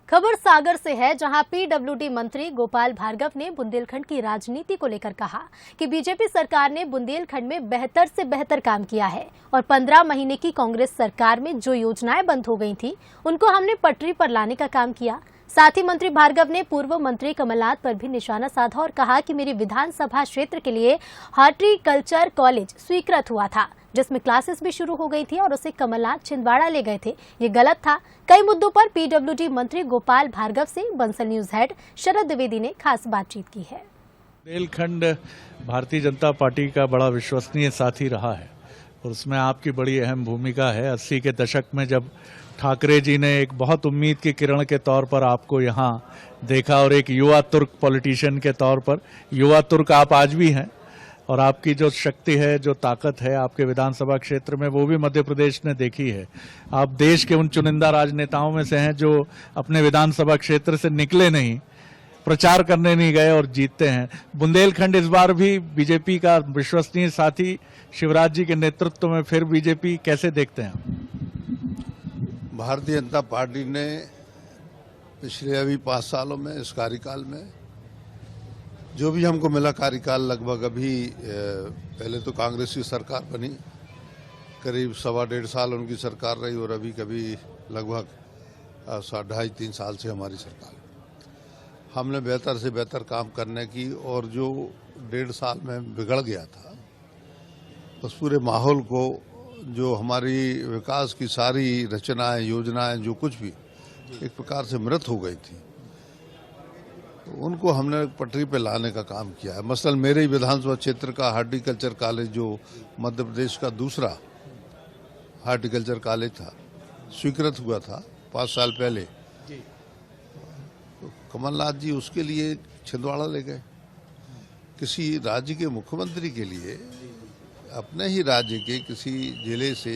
खबर सागर से है, जहां पीडब्ल्यूडी मंत्री गोपाल भार्गव ने बुंदेलखंड की राजनीति को लेकर कहा कि बीजेपी सरकार ने बुंदेलखंड में बेहतर से बेहतर काम किया है और 15 महीने की कांग्रेस सरकार में जो योजनाएं बंद हो गई थी उनको हमने पटरी पर लाने का काम किया। साथ ही मंत्री भार्गव ने पूर्व मंत्री कमलनाथ पर भी निशाना साधा और कहा कि मेरी विधानसभा क्षेत्र के लिए हॉर्टिकल्चर कॉलेज स्वीकृत हुआ था, जिसमें क्लासेस भी शुरू हो गई थी और उसे कमलनाथ छिंदवाड़ा ले गए थे। ये गलत था। कई मुद्दों पर पीडब्ल्यूडी मंत्री गोपाल भार्गव से बंसल न्यूज हेड शरद द्विवेदी ने खास बातचीत की है। बुंदेलखंड भारतीय जनता पार्टी का बड़ा विश्वसनीय साथी रहा है और उसमें आपकी बड़ी अहम भूमिका है। 80 के दशक में जब ठाकरे जी ने एक बहुत उम्मीद की किरण के तौर पर आपको यहाँ देखा और एक युवा तुर्क पॉलिटिशियन के तौर पर, युवा तुर्क आप आज भी हैं और आपकी जो शक्ति है, जो ताकत है आपके विधानसभा क्षेत्र में, वो भी मध्य प्रदेश ने देखी है। आप देश के उन चुनिंदा राजनेताओं में से हैं जो अपने विधानसभा क्षेत्र से निकले नहीं, प्रचार करने नहीं गए और जीतते हैं। बुंदेलखंड इस बार भी बीजेपी का विश्वसनीय साथी शिवराज जी के नेतृत्व में फिर बीजेपी कैसे देखते हैं? भारतीय जनता पार्टी ने पिछले अभी 5 सालों में, इस कार्यकाल में जो भी हमको मिला कार्यकाल, लगभग अभी पहले तो कांग्रेस की सरकार बनी, करीब 1.25 साल उनकी सरकार रही और अभी कभी लगभग 2.5-3 साल से हमारी सरकार। हमने बेहतर से बेहतर काम करने की, और जो 1.5 साल में बिगड़ गया था उस पूरे माहौल को, जो हमारी विकास की सारी रचनाएं, योजनाएं, जो कुछ भी एक प्रकार से मृत हो गई थी, उनको हमने पटरी पे लाने का काम किया है। मसलन मेरे ही विधानसभा क्षेत्र का हॉर्टिकल्चर कॉलेज, जो मध्य प्रदेश का दूसरा हॉर्टिकल्चर कॉलेज था, स्वीकृत हुआ था 5 साल पहले। तो कमलनाथ जी उसके लिए छिंदवाड़ा ले गए। किसी राज्य के मुख्यमंत्री के लिए अपने ही राज्य के किसी जिले से,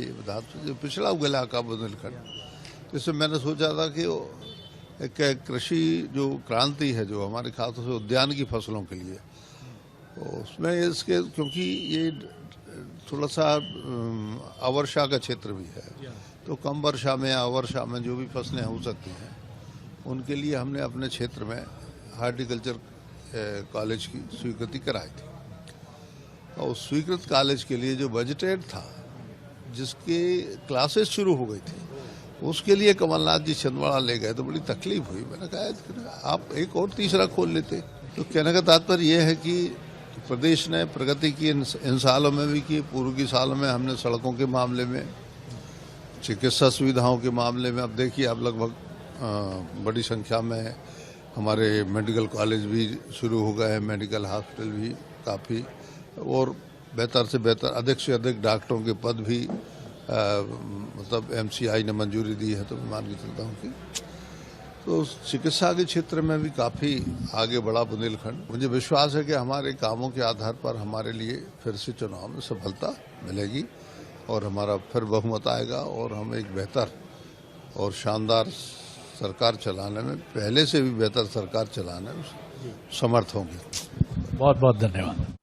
जो पिछड़ा हुआ इलाका बुंदेलखंड, जिससे मैंने सोचा था कि एक कृषि जो क्रांति है, जो हमारे खासतौर से उद्यान की फसलों के लिए, तो उसमें इसके, क्योंकि ये थोड़ा सा अवर्षा का क्षेत्र भी है, तो कम वर्षा में या अवर्षा में जो भी फसलें हो सकती हैं, उनके लिए हमने अपने क्षेत्र में हॉर्टिकल्चर कॉलेज की स्वीकृति कराई थी। और स्वीकृत कॉलेज के लिए जो बजटेड था, जिसके क्लासेस शुरू हो गई थी, उसके लिए कमलनाथ जी छिंदवाड़ा ले गए तो बड़ी तकलीफ हुई। मैंने कहा आप एक और तीसरा खोल लेते। तो कहने का तात्पर्य यह है कि प्रदेश ने प्रगति की इन सालों में भी की। पूर्व के सालों में हमने सड़कों के मामले में, चिकित्सा सुविधाओं के मामले में, अब देखिए आप लगभग बड़ी संख्या में हमारे मेडिकल कॉलेज भी शुरू हो गए हैं, मेडिकल हॉस्पिटल भी काफ़ी, और बेहतर से बेहतर, अधिक से अधिक डॉक्टरों के पद भी मतलब MCI ने मंजूरी दी है, तो मैं मान के चलता हूँ कि तो चिकित्सा के क्षेत्र में भी काफ़ी आगे बढ़ा बुंदेलखंड। मुझे विश्वास है कि हमारे कामों के आधार पर हमारे लिए फिर से चुनाव में सफलता मिलेगी और हमारा फिर बहुमत आएगा और हम एक बेहतर और शानदार सरकार चलाने में, पहले से भी बेहतर सरकार चलाने में समर्थ होंगे। बहुत बहुत धन्यवाद।